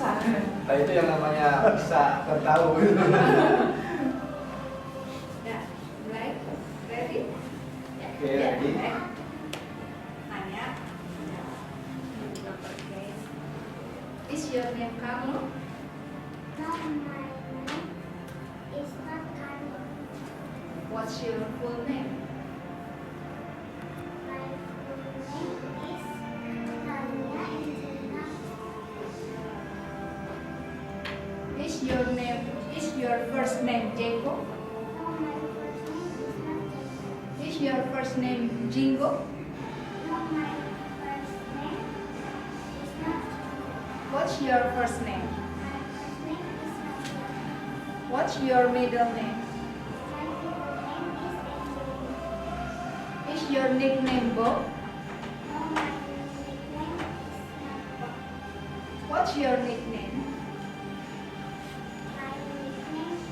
susah. Nah itu yang namanya bisa tertahu. Ya, mulai. Ready? Oke, ready. Tanya. Is your name Carlo? No, my name is not Carlo. What's your full name? My full name is Tania Angelina. Is your first name Jacob? No, my first name is not Jacob. Is your first name Jingo? No, my first name is not Jacob. What's your first name? My first name is Maria. What's your middle name? My middle name is Angelina. Is your nickname Bob? No, my nickname is not Bob. What's your nickname? My nickname is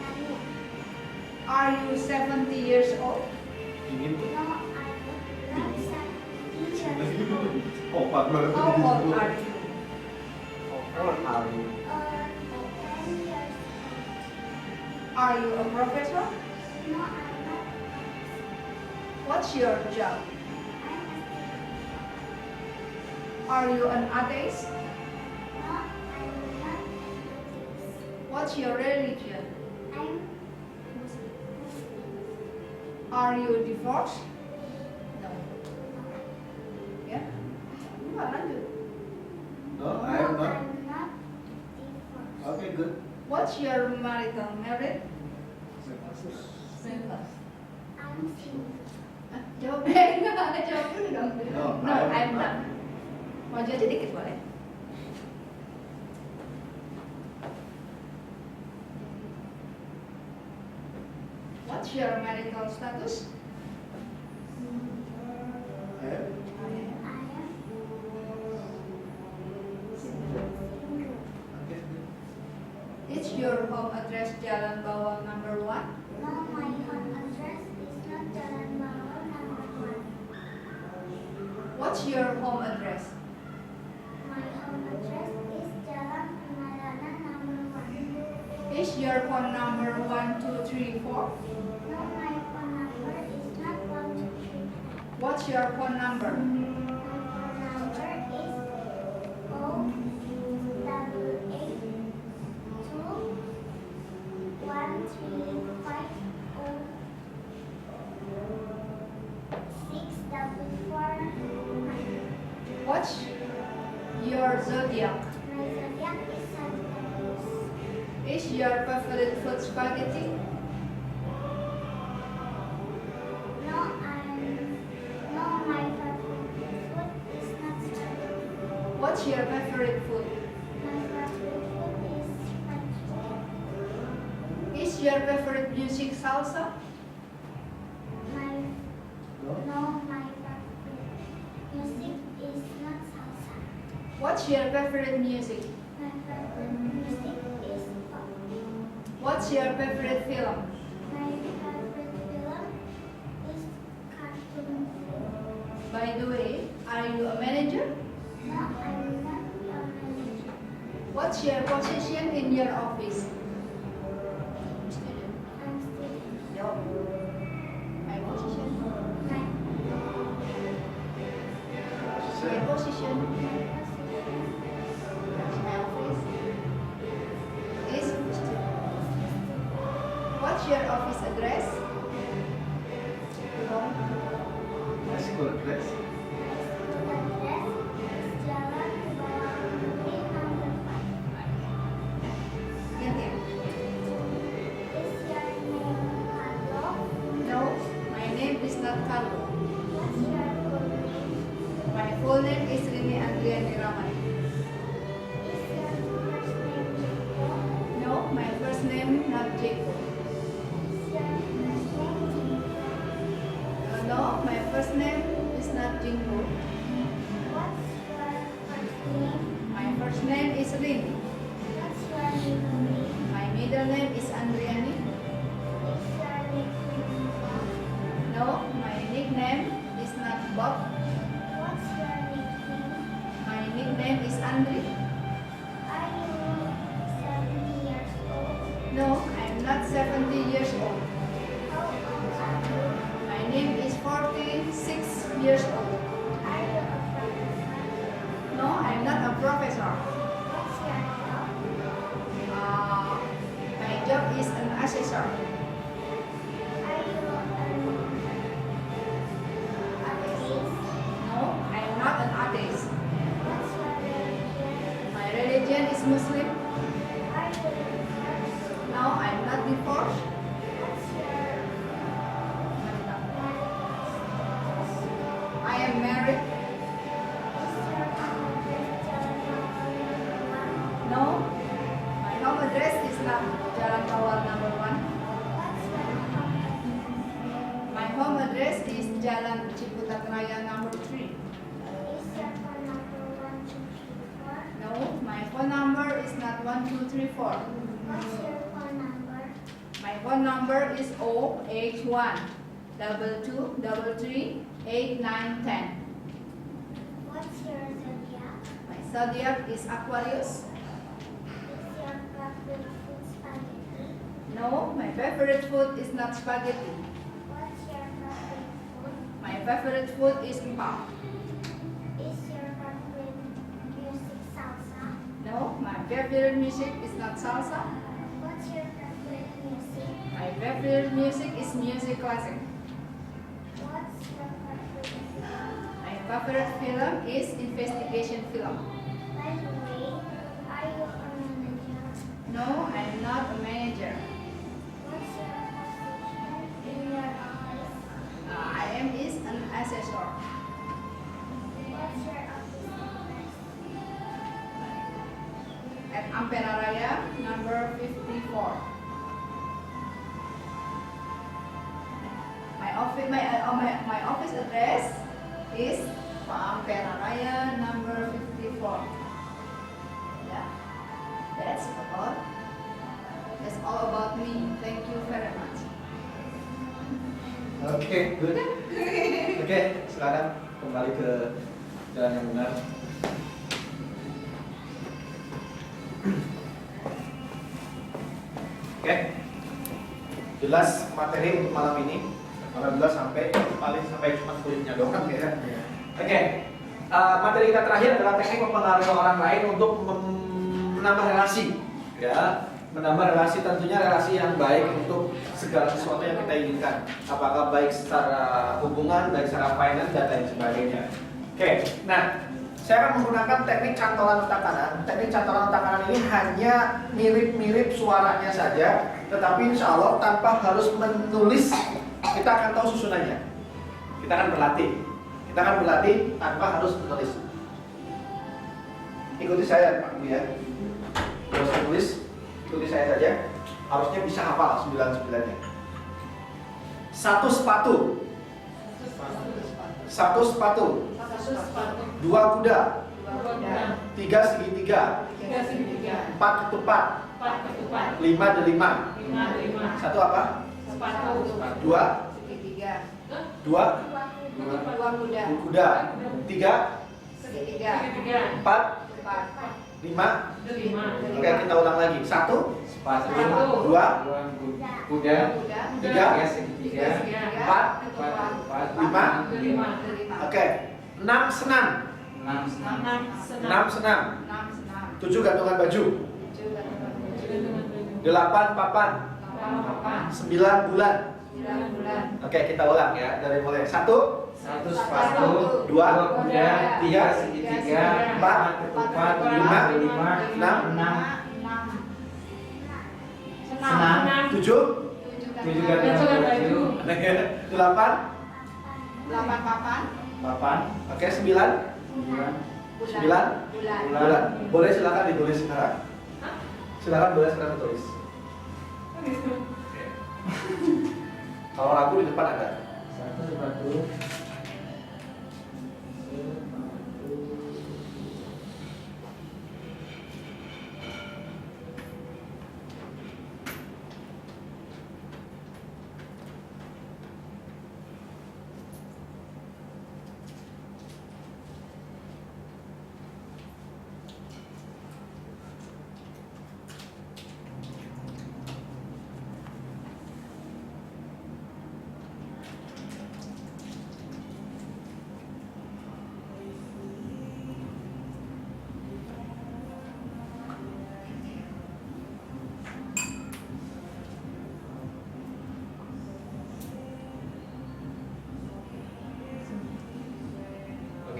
Tania. Are you 70 years old? Ingin tuh. No, I'm not 70 years old. Opat banget. How old are you? Old are you? 10 years old. Are you a professor? No, I'm not. What's your job? I'm a student. Are you an atheist? No, I'm not atheist. What's your religion? I'm Muslim. Muslim. Are you divorced? No. Ya? Enggak, lanjut. No, I am not. I'm not divorced. Okay, good. What's your marital married? I'm single. Jawab deh, enggak jawab dulu dong. No, No, I'm I'm not. not. Maju aja dikit boleh. What's your marital status? Eh? I am single. Okay, good. Is your home address Jalan Bawang number 1? No, my home address is not Jalan Bawang number 1. What's your home address? My home address is Jalan Pengadana number 1. Is your phone number 1234? No, my phone number is not 123. What's your phone number? My phone number is 088-213-44644. What's your zodiac? My zodiac is Sagittarius. Is your favorite food spaghetti? No, my favorite food is not spaghetti. What's your favorite food? My favorite food is French. Is your favorite music salsa? No, my favorite music is not salsa. What's your favorite music? My favorite music is pop. What's your favorite film? My favorite film is cartoon film. By the way, are you a manager? No, I'm not a manager. What's your position in your office? I'm student. Jawab. My position. My My position. My office is student. What's your office address? My school address. address is Jalan Bawang Putih number 5. Gantian. Is your name Carlo? No, my name is not Carlo. What's your full name? My full name is Rini Andriani Raman. Is your first name Jacob? No, my first name not Jacob. Is your first name Jingo? No, my first name is not Jingo. What's your first name? My first name is Rini. What's your middle name? My middle name is Andriani. Is your nickname Bob? No, my nickname is not Bob. What's your nickname? Andri? Are you 70 years old? No, I'm not 70 years old. How old are you? My name is 46 years old. Are you a professor? No, I'm not a professor. What's your job? My job is an assessor. Are you an atheist? No, I'm not an atheist. What's your religion? My religion is Muslim. Are you divorced? No, I'm not divorced. What's your marital status? I am married. Is your home address Jalan Mawar No. 1? No, my home address is not Jalan Kawal number 1. What's your home address? My home address is Jalan Ciputat Raya number 3. Is your phone number 1234? No, my phone number is not 1234. What's your phone number? My phone number is 081 2233 8910. What's your zodiac? My zodiac is Aquarius. Is your favorite food spaghetti? No, my favorite food is not spaghetti. What's your favorite food? My favorite food is pap. Is your favorite music salsa? No, my favorite music is not salsa. What's your favorite music? My favorite music is music classic. What's your favorite film? My favorite film is investigation film. By the way, are you a manager? No, I'm not a manager. What's your position in your office? I am is an assessor. What's your office address? At Ampera Raya number 54. My office address is Ampera Raya number 54. Yeah, that's all about me. Thank you very much. Oke, good. Oke, sekarang kembali ke jalan yang benar. Oke, jelas materi untuk malam ini. Alhamdulillah paling sampai cuma kulitnya doang ya. Oke, materi kita terakhir adalah teknik mempengaruhi orang lain untuk menambah relasi. Ya, menambah relasi tentunya relasi yang baik untuk segala sesuatu yang kita inginkan. Apakah baik secara hubungan, baik secara finance dan lain sebagainya. Oke, nah saya akan menggunakan teknik cantolan otak kanan. Teknik cantolan otak kanan ini hanya mirip-mirip suaranya saja, tetapi insya Allah tanpa harus menulis, kita akan tahu susunannya. Kita akan berlatih tanpa harus menulis. Ikuti saya Pak Bu ya. Kalau saya tulis, ikuti saya saja. Harusnya bisa hafal 99-nya. Satu sepatu. Dua kuda. Tiga segitiga. Empat ketupat. Lima delima. Satu apa? Dua kuda. Tiga. Empat. Lima. Oke, kita ulang lagi. Satu. Dua. Kuda. Tiga. Empat. Lima. Oke. Enam senam. Tujuh gantungan baju. Delapan papan. 9 bulan. Oke, kita ulang ya dari mulai. Satu sepatu, dua kuda, tiga segitiga, empat ketupat, lima, enam, tujuh gantungan baju, 8 papan. Oke, 9 bulan. Boleh silakan ditulis sekarang. Boleh sekarang ditulis. Kalau lagu di depan ada. Satu sepatu.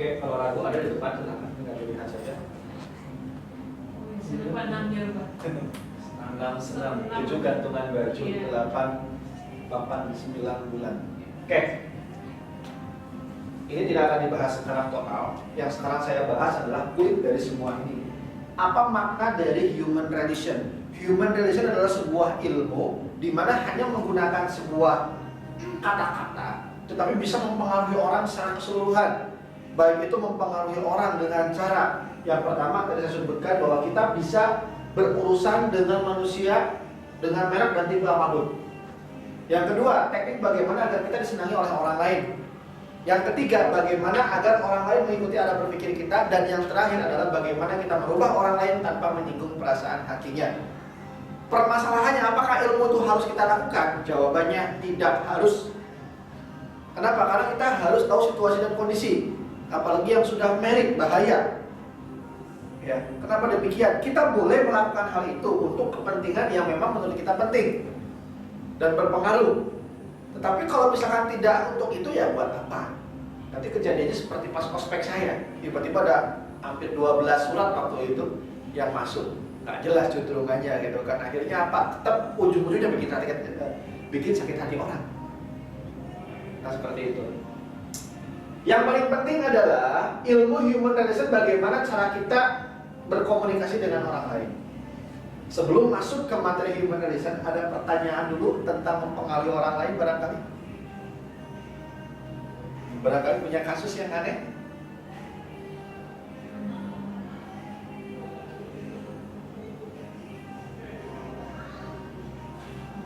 Oke, kalau ragu ada di depan, silakan tinggal dilihat saja. 6 ya Pak. 6, 7 gantungan baju, 8, 9 bulan. Oke. Ini tidak akan dibahas secara total. Yang sekarang saya bahas adalah kulit dari semua ini. Apa makna dari human relation? Human relation adalah sebuah ilmu di mana hanya menggunakan sebuah kata-kata, tetapi bisa mempengaruhi orang secara keseluruhan. Baik itu mempengaruhi orang dengan cara yang pertama tadi saya sebutkan bahwa kita bisa berurusan dengan manusia dengan merek dan tipe apapun. Yang kedua, teknik bagaimana agar kita disenangi oleh orang lain. Yang ketiga, bagaimana agar orang lain mengikuti arah berpikir kita. Dan yang terakhir adalah bagaimana kita merubah orang lain tanpa menyinggung perasaan hatinya. Permasalahannya, apakah ilmu itu harus kita lakukan? Jawabannya tidak harus. Kenapa? Karena kita harus tahu situasi dan kondisi. Apalagi yang sudah married, bahaya. Ya, kenapa demikian? Kita boleh melakukan hal itu untuk kepentingan yang memang menurut kita penting dan berpengaruh. Tetapi kalau misalkan tidak untuk itu, ya buat apa? Nanti kejadiannya seperti pas ospek saya. Tiba-tiba ada hampir 12 surat waktu itu yang masuk. Nggak jelas juntrungannya gitu kan. Akhirnya apa? Tetap ujung-ujungnya bikin sakit hati orang. Nah seperti itu. Yang paling penting adalah ilmu human relation, bagaimana cara kita berkomunikasi dengan orang lain. Sebelum masuk ke materi human relation, ada pertanyaan dulu tentang mempengaruhi orang lain barangkali. Barangkali punya kasus yang aneh.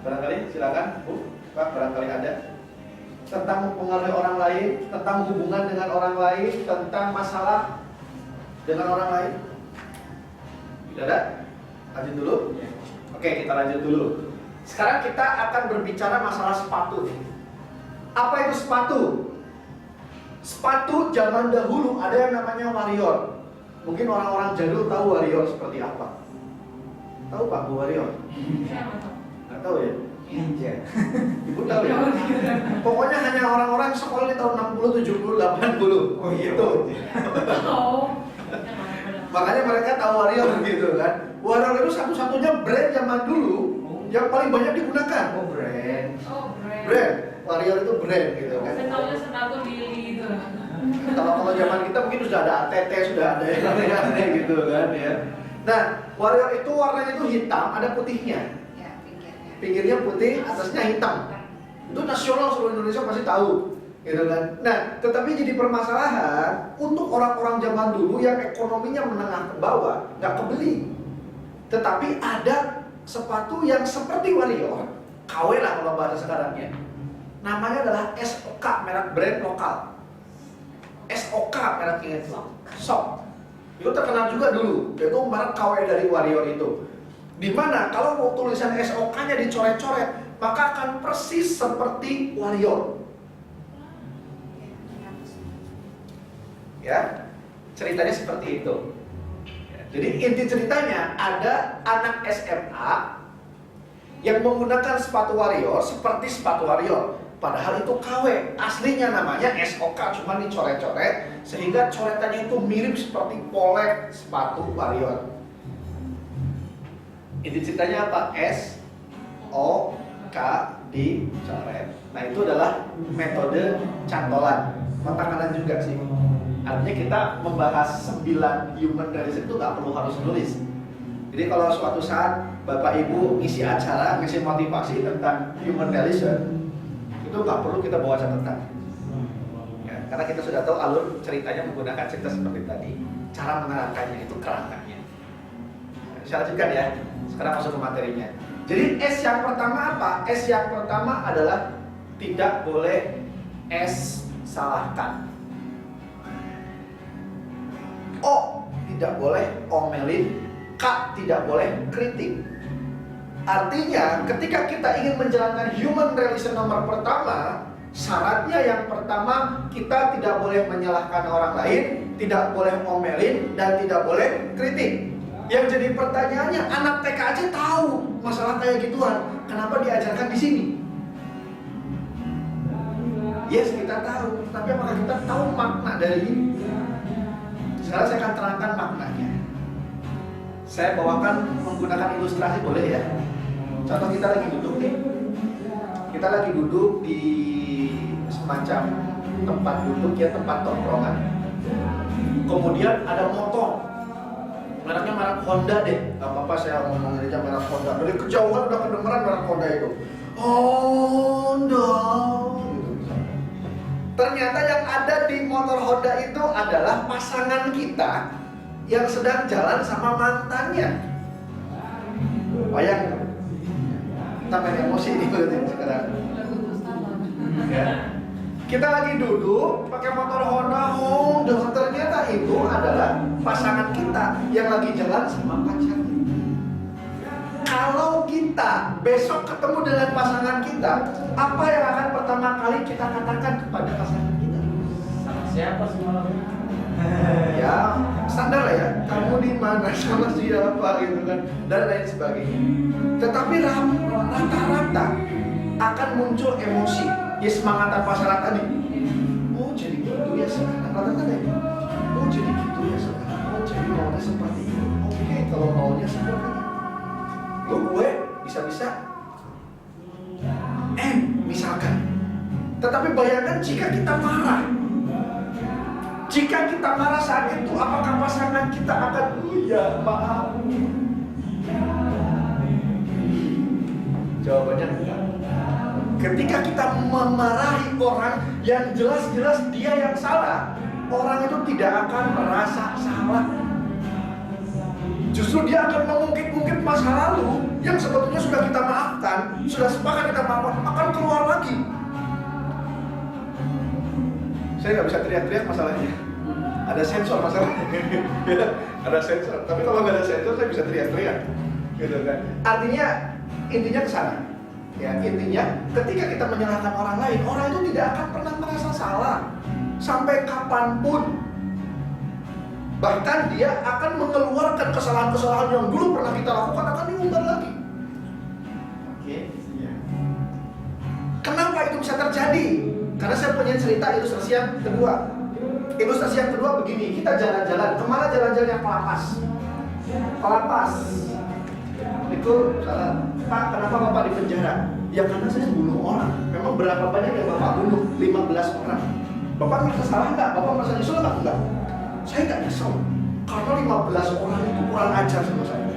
Barangkali silakan Bu, Pak, barangkali ada. Tentang mempengaruhi orang lain, tentang hubungan dengan orang lain, tentang masalah dengan orang lain. Tidak ada? Lanjut dulu? Oke, kita lanjut dulu. Sekarang kita akan berbicara masalah sepatu nih. Apa itu sepatu? Sepatu zaman dahulu ada yang namanya warrior. Mungkin orang-orang jadul tahu warrior seperti apa. Tahu Pak Bu warrior? Nggak tahu ya? Ninja. Ibu tahu ya? Pokoknya hanya orang-orang sekolah di tahun 60, 70, 80. Oh iya. Gitu. Oh. Makanya mereka tahu warrior gitu kan. Warrior itu satu-satunya brand zaman dulu yang paling banyak digunakan. Oh brand. Oh, brand. Brand. Warrior itu brand gitu kan. Saya tahunya sepatu Lily itu. Kalau zaman kita mungkin sudah ada ATT, sudah ada yang aneh-aneh gitu kan ya. Nah, warrior itu warnanya itu hitam, ada putihnya. Ya, pinggirnya. Pinggirnya putih, atasnya hitam. Itu nasional, seluruh Indonesia pasti tahu, gitu kan. Nah, tetapi jadi permasalahan untuk orang-orang zaman dulu yang ekonominya menengah ke bawah, nggak kebeli. Tetapi ada sepatu yang seperti warrior, KW lah kalau bahasa sekarangnya. Namanya adalah SOK, merek brand lokal. SOK mereknya itu, SOK. Itu terkenal juga dulu, yaitu merek KW dari warrior itu. Dimana kalau tulisan SOK-nya dicoret-coret, maka akan persis seperti warrior. Ya, ceritanya seperti itu. Jadi inti ceritanya ada anak SMA yang menggunakan sepatu warrior seperti sepatu warrior. Padahal itu KW, aslinya namanya SOK, cuma dicoret-coret sehingga coretannya itu mirip seperti polek sepatu warrior. Inti ceritanya apa? SOK dicoret. Nah itu adalah metode cantolan. Mata kanan juga sih. Artinya kita membahas 9 human relation itu nggak perlu harus nulis. Jadi kalau suatu saat Bapak Ibu ngisi acara, ngisi motivasi tentang human relation, itu nggak perlu kita bawa catatan. Ya, karena kita sudah tahu alur ceritanya menggunakan cerita seperti tadi. Cara menerangkannya itu kerangkanya. Saya lanjutkan ya. Sekarang masuk ke materinya. Jadi S yang pertama apa? S yang pertama adalah tidak boleh S salahkan. O tidak boleh omelin, K tidak boleh kritik. Artinya ketika kita ingin menjalankan human relation nomor pertama, syaratnya yang pertama kita tidak boleh menyalahkan orang lain, tidak boleh omelin, dan tidak boleh kritik. Yang jadi pertanyaannya, anak TK aja tahu masalah kayak gituan, kenapa diajarkan di sini? Yes, kita tahu, tapi apakah kita tahu makna dari ini? Sekarang saya akan terangkan maknanya. Saya bawakan menggunakan ilustrasi, boleh ya? Contoh, kita lagi duduk nih. Kita lagi duduk di semacam tempat duduk ya, tempat tongkrongan. Kemudian ada motor, mereknya merek Honda deh. Gak apa-apa saya ngomong aja merek Honda. Dari kejauhan udah kedengeran merek Honda itu. Honda gitu. Ternyata yang ada di motor Honda itu adalah pasangan kita yang sedang jalan sama mantannya. Bayang, kita main emosi nih sekarang. Ya. Kita lagi duduk pakai motor Honda, ternyata itu adalah pasangan kita yang lagi jalan sama pacarnya. Kalau kita besok ketemu dengan pasangan kita, apa yang akan pertama kali kita katakan kepada pasangan kita? Sama siapa semalam? Ya, standar lah ya. Kamu di mana, sama siapa gitu kan, dan lain sebagainya. Tetapi rata-rata akan muncul emosi. Ya semangatan pasaran tadi. Oh jadi gitu ya sekarang. Rata-rata ya. Oh jadi gitu ya sekarang. Oh jadi maunya seperti ini. Oke, kalau maunya seperti ini. Tuh gue bisa-bisa misalkan. Tetapi bayangkan jika kita marah. Jika kita marah saat itu, apakah pasangan kita akan ya maaf? Jawabannya enggak. Ketika kita memarahi orang yang jelas-jelas dia yang salah, orang itu tidak akan merasa salah. Justru dia akan mengungkit-ungkit masa lalu yang sebetulnya sudah kita maafkan, sudah sepakat kita maafkan, akan keluar lagi. Saya nggak bisa teriak-teriak masalahnya. Ada sensor masalahnya. Ada sensor. Tapi kalau nggak ada sensor, saya bisa teriak-teriak. Gitu kan? Artinya, intinya ke sana. Ya, intinya ketika kita menyalahkan orang lain, orang itu tidak akan pernah merasa salah sampai kapanpun. Bahkan dia akan mengeluarkan kesalahan-kesalahan yang dulu pernah kita lakukan akan diumbar lagi. Oke, ya. Kenapa itu bisa terjadi? Karena saya punya cerita ilustrasi yang kedua. Ilustrasi yang kedua begini, kita jalan-jalan, kemana jalan-jalan yang ke lapas? Ke lapas. Itu salah. Pak, kenapa Bapak di penjara? Ya karena saya bunuh orang. Memang berapa banyak yang Bapak bunuh? 15 orang. Bapak merasa salah nggak? Bapak merasa nyesel nggak? Enggak. Saya nggak nyesel. Karena 15 orang itu kurang ajar sama saya.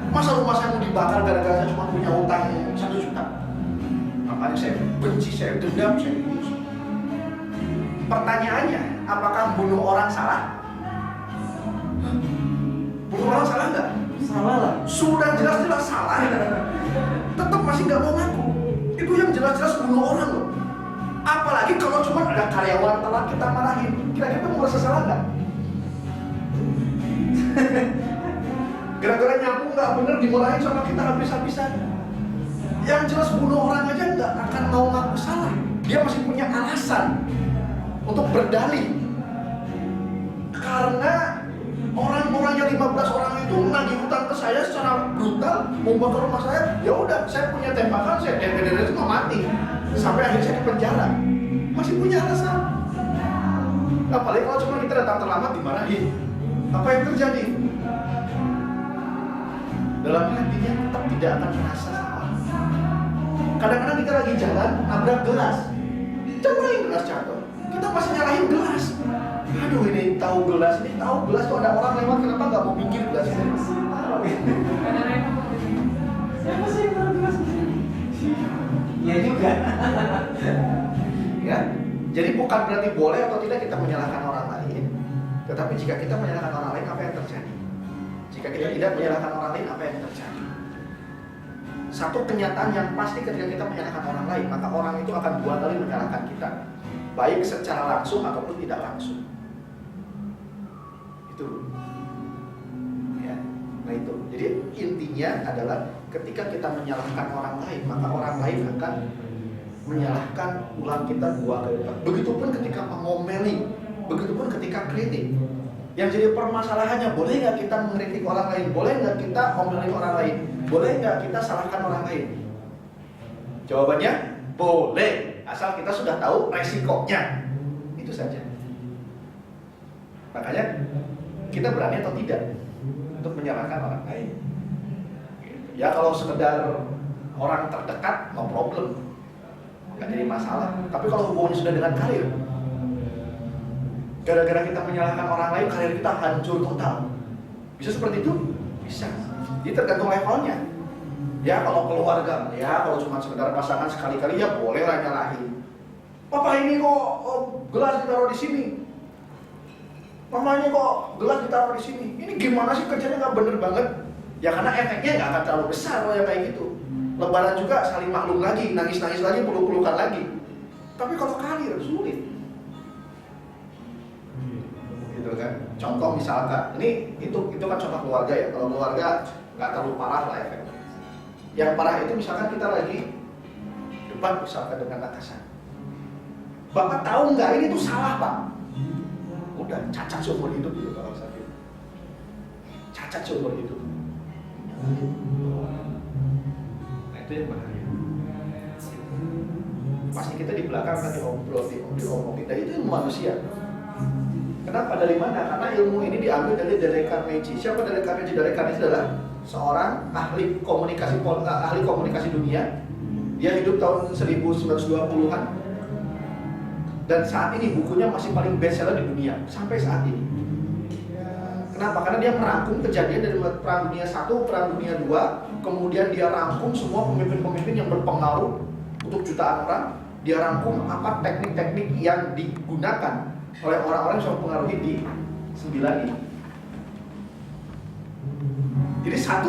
Masa rumah saya mau dibakar gara-gara saya cuma punya utang 1 juta? Makanya saya benci, saya dendam, saya bunuh. Pertanyaannya, apakah bunuh orang salah? Bunuh orang salah nggak? Salah lah. Sudah jelas-jelas salah. Tetap masih nggak mau ngaku. Itu yang jelas-jelas bunuh orang loh. Apalagi kalau cuma ada karyawan telah kita marahin, kira-kira mau merasa salah nggak? Gara-gara nyapu nggak bener dimarahin sama kita habis-habisan. Yang jelas bunuh orang aja nggak akan mau ngaku salah. Dia masih punya alasan untuk berdalih. Karena orang-orang yang 15 orang itu nagih hutang ke saya secara brutal, mau bakar rumah saya. Ya udah, saya punya tembakan, saya dender itu mati. Sampai akhirnya saya di penjara. Masih punya alasan. Apalagi kalau cuma kita datang terlambat dimarahin. Apa yang terjadi? Dalam hatinya tetap tidak akan merasa salah. Kadang-kadang kita lagi jalan, nabrak gelas. Cobain gelas jatuh. Kita masih nyalahin gelas. Aduh ini tahu gelas tuh ada orang lewat, kenapa nggak mau pinggir gelas ini? Siapa sih yang taruh gelas? Iya juga. Ya, jadi bukan berarti boleh atau tidak kita menyalahkan orang lain, tetapi jika kita menyalahkan orang lain, apa yang terjadi? Jika kita tidak menyalahkan orang lain, apa yang terjadi? Satu kenyataan yang pasti ketika kita menyalahkan orang lain, maka orang itu akan 2 kali menyalahkan kita, baik secara langsung ataupun tidak langsung. Itu, ya. Nah itu. Jadi intinya adalah ketika kita menyalahkan orang lain, maka orang lain akan menyalahkan ulang kita 2 kali lipat. Begitupun ketika mengomeli, begitupun ketika kritik. Yang jadi permasalahannya, boleh nggak kita mengkritik orang lain? Boleh nggak kita omeli orang lain? Boleh nggak kita salahkan orang lain? Jawabannya boleh, asal kita sudah tahu resikonya. Itu saja. Makanya kita berani atau tidak untuk menyalahkan orang lain. Ya kalau sekedar orang terdekat, no problem, nggak jadi masalah. Tapi kalau hubungannya sudah dengan karir, gara-gara kita menyalahkan orang lain, karir kita hancur total. Bisa seperti itu? Bisa. Jadi tergantung levelnya. Ya kalau keluarga, ya kalau cuma sekedar pasangan sekali-kali ya boleh lah nyalahin. Papa ini kok gelas ditaruh di sini. Mama ini kok gelas ditaruh di sini. Ini gimana sih kerjanya nggak bener banget? Ya karena efeknya nggak akan terlalu besar kalau yang kayak gitu. Lebaran juga saling maklum lagi, nangis-nangis lagi, peluk-pelukan lagi. Tapi kalau karir sulit. Gitu kan. Contoh misalkan, itu kan contoh keluarga ya. Kalau keluarga nggak terlalu parah lah efeknya. Yang parah itu misalkan kita lagi debat misalkan dengan atasan. Bapak tahu nggak ini tuh salah Pak? Udah cacat seumur hidup gitu kalau sakit. Cacat seumur hidup. Nah itu yang bahaya. Pasti kita di belakang kan diomongin. Dan itu ilmu manusia. Kenapa? Dari mana? Karena ilmu ini diambil dari Dale Carnegie. Siapa Dale Carnegie? Dale Carnegie adalah seorang ahli komunikasi dunia. Dia hidup tahun 1920-an. Dan saat ini bukunya masih paling bestseller di dunia sampai saat ini. Kenapa? Karena dia merangkum kejadian dari Perang Dunia I, Perang Dunia II, kemudian dia rangkum semua pemimpin-pemimpin yang berpengaruh untuk jutaan orang. Dia rangkum apa teknik-teknik yang digunakan oleh orang-orang yang mempengaruhi di 9 ini. Jadi satu